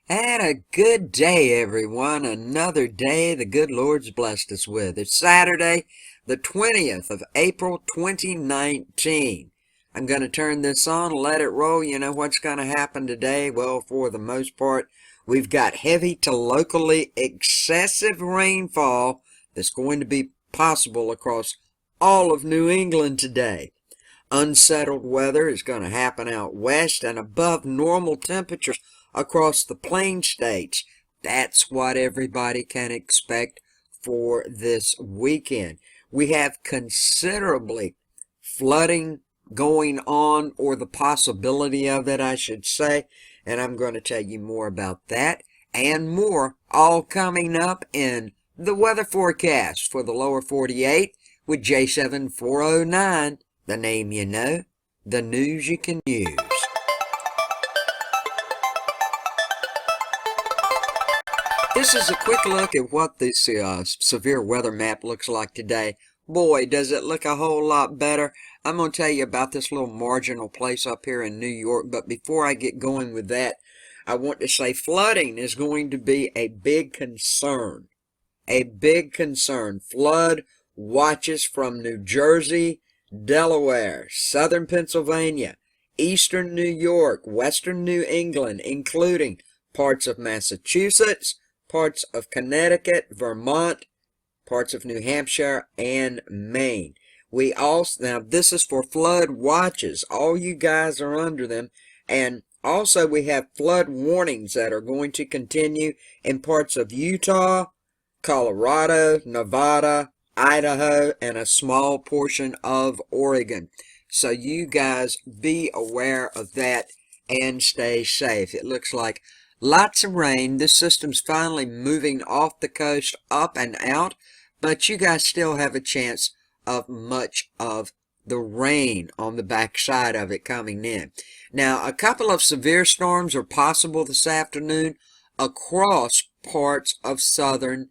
And a good day, everyone. Another day the good Lord's blessed us with. It's Saturday, the 20th of April, 2019. I'm going to turn this on, let it roll. You know what's going to happen today? Well, for the most part, we've got heavy to locally excessive rainfall that's going to be possible across all of New England today. Unsettled weather is going to happen out west and above normal temperatures across the plain states. That's what everybody can expect for this weekend. We have considerably flooding going on, or the possibility of it, I should say, and I'm going to tell you more about that and more, all coming up in the weather forecast for the lower 48 with J7409. The name you know, the news you can use. This is a quick look at what this severe weather map looks like today. Boy, does it look a whole lot better. I'm going to tell you about this little marginal place up here in New York, but before I get going with that, I want to say flooding is going to be a big concern. A big concern. Flood watches from New Jersey, Delaware, southern Pennsylvania, eastern New York, western New England, including parts of Massachusetts, parts of Connecticut, Vermont, parts of New Hampshire, and Maine. Now this is for flood watches. All you guys are under them. And also we have flood warnings that are going to continue in parts of Utah, Colorado, Nevada, Idaho, and a small portion of Oregon. So you guys be aware of that and stay safe. It looks like lots of rain. This system's finally moving off the coast, up and out, but you guys still have a chance of much of the rain on the backside of it coming in. Now, a couple of severe storms are possible this afternoon across parts of southern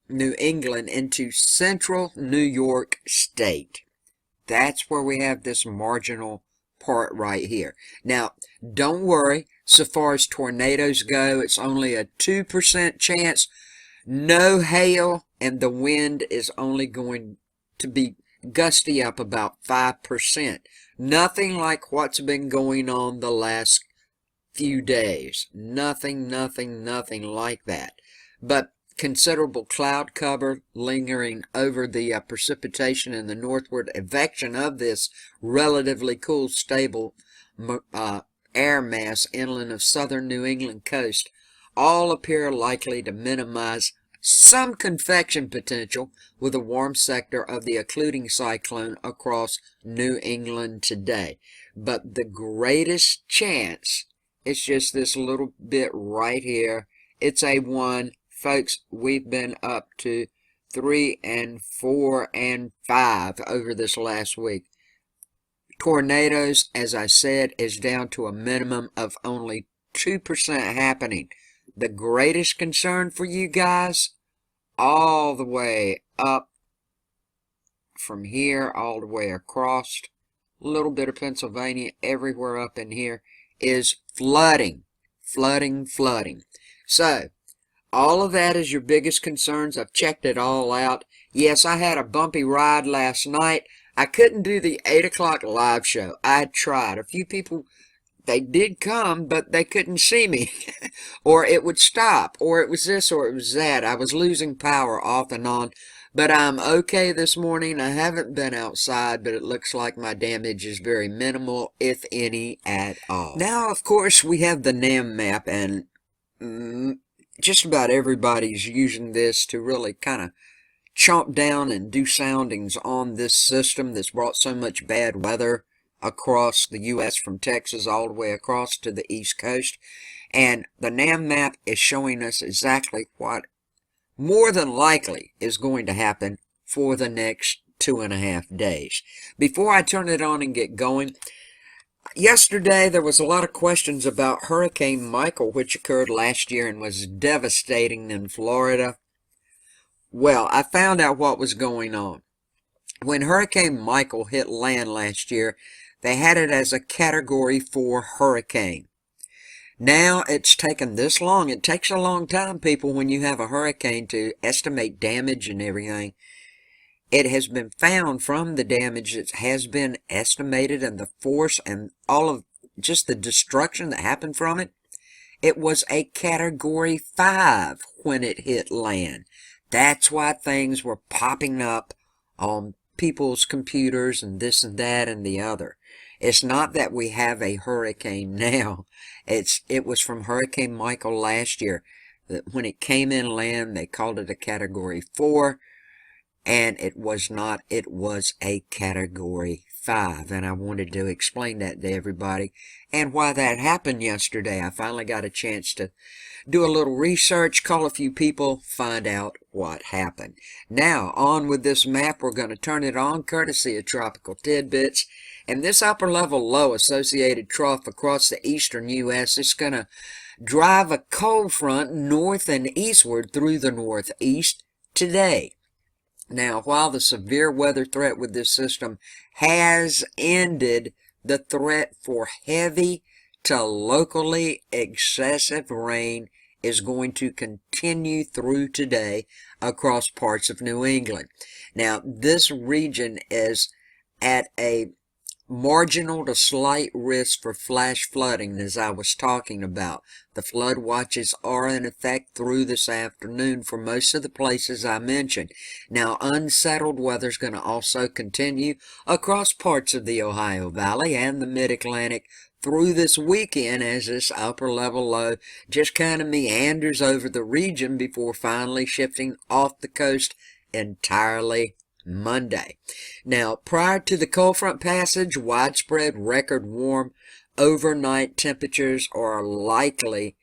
New England into central New York State. That's where we have this marginal part right here. Now, don't worry. So far as tornadoes go, it's only a 2% chance. No hail, and the wind is only going to be gusty up about 5%. Nothing like what's been going on the last few days. Nothing like that. But considerable cloud cover lingering over the precipitation in the northward advection of this relatively cool, stable air mass inland of southern New England coast all appear likely to minimize some convection potential with a warm sector of the occluding cyclone across New England today. But the greatest chance is just this little bit right here. It's a 1. Folks, we've been up to 3 and 4 and 5 over this last week. Tornadoes, as I said, is down to a minimum of only 2% happening. The greatest concern for you guys, all the way up from here, all the way across, a little bit of Pennsylvania, everywhere up in here, is flooding. Flooding. So, all of that is your biggest concerns. I've checked it all out. Yes, I had a bumpy ride last night. I couldn't do the 8 o'clock live show. I tried. A few people, they did come, but they couldn't see me. Or it would stop. Or it was this or it was that. I was losing power off and on. But I'm okay this morning. I haven't been outside, but it looks like my damage is very minimal, if any at all. Now, of course, we have the NAM map, and just about everybody's using this to really kind of chomp down and do soundings on this system that's brought so much bad weather across the U.S. from Texas all the way across to the East Coast. And the NAM map is showing us exactly what more than likely is going to happen for the next 2.5 days. Before I turn it on and get going, yesterday there was a lot of questions about Hurricane Michael, which occurred last year and was devastating in Florida. Well, I found out what was going on. When Hurricane Michael hit land last year, they had it as a Category 4 hurricane. Now it's taken this long. It takes a long time, people, when you have a hurricane to estimate damage and everything. It has been found from the damage that has been estimated and the force and all of just the destruction that happened from it. It was a Category 5 when it hit land. That's why things were popping up on people's computers and this and that and the other. It's not that we have a hurricane now. It was from Hurricane Michael last year. When it came in land, they called it a Category 4. And it was not, it was a Category 5. And I wanted to explain that to everybody and why that happened yesterday. I finally got a chance to do a little research, call a few people, find out what happened. Now, on with this map. We're going to turn it on, courtesy of Tropical Tidbits. And this upper level low associated trough across the eastern U.S. is going to drive a cold front north and eastward through the northeast today. Now, while the severe weather threat with this system has ended, the threat for heavy to locally excessive rain is going to continue through today across parts of New England. Now, this region is at a marginal to slight risk for flash flooding, as I was talking about. The flood watches are in effect through this afternoon for most of the places I mentioned. Now, unsettled weather is going to also continue across parts of the Ohio Valley and the Mid-Atlantic through this weekend as this upper level low just kind of meanders over the region before finally shifting off the coast entirely Monday. Now, prior to the cold front passage, widespread record warm overnight temperatures are likely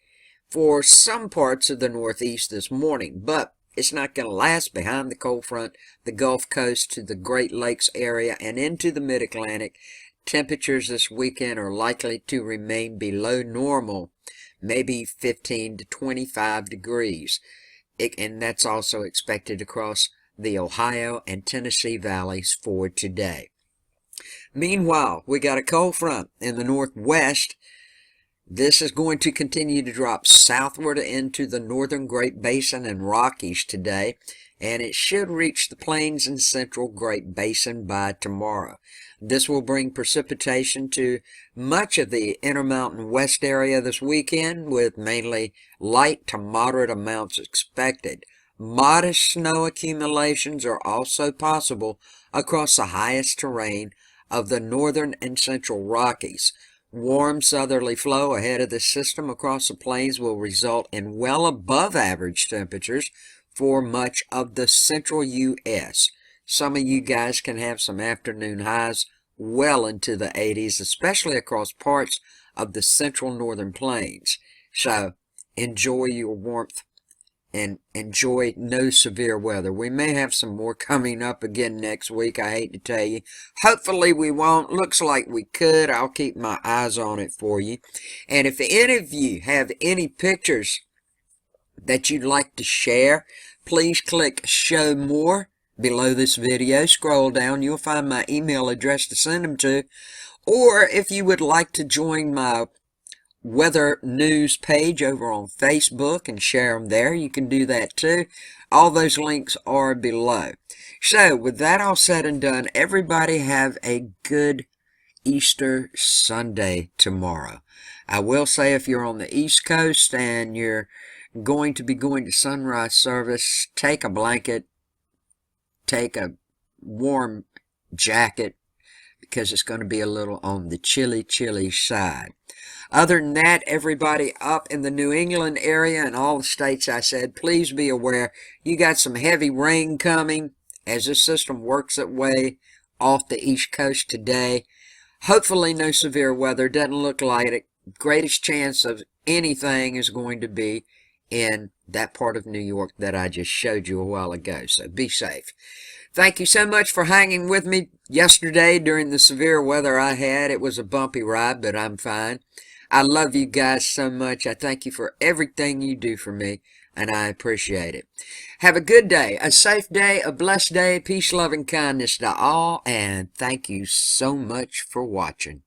for some parts of the Northeast this morning, but it's not going to last behind the cold front. The Gulf Coast to the Great Lakes area and into the Mid-Atlantic, temperatures this weekend are likely to remain below normal, maybe 15 to 25 degrees, and that's also expected across the Ohio and Tennessee valleys for today. Meanwhile, we got a cold front in the northwest. This is going to continue to drop southward into the northern Great Basin and Rockies today, and it should reach the plains and central Great Basin by tomorrow. This will bring precipitation to much of the Intermountain West area this weekend, with mainly light to moderate amounts expected. Modest snow accumulations are also possible across the highest terrain of the northern and central Rockies. Warm southerly flow ahead of the system across the plains will result in well above average temperatures for much of the central U.S. Some of you guys can have some afternoon highs well into the 80s, especially across parts of the central northern plains. So enjoy your warmth and enjoy no severe weather. We may have some more coming up again next week, I hate to tell you. Hopefully we won't. Looks like we could. I'll keep my eyes on it for you. And if any of you have any pictures that you'd like to share, please click Show More below this video. Scroll down. You'll find my email address to send them to. Or if you would like to join my weather news page over on Facebook and share them there, you can do that too. All those links are below. So with that all said and done, everybody have a good Easter Sunday tomorrow. I will say, if you're on the East Coast and you're going to be going to sunrise service, take a blanket, take a warm jacket, because it's going to be a little on the chilly side. Other than that, everybody up in the New England area and all the states I said, please be aware you got some heavy rain coming as this system works its way off the East Coast today. Hopefully no severe weather. Doesn't look like it. Greatest chance of anything is going to be in that part of New York that I just showed you a while ago. So be safe. Thank you so much for hanging with me yesterday during the severe weather I had. It was a bumpy ride, but I'm fine. I love you guys so much. I thank you for everything you do for me, and I appreciate it. Have a good day, a safe day, a blessed day. Peace, love, and kindness to all, and thank you so much for watching.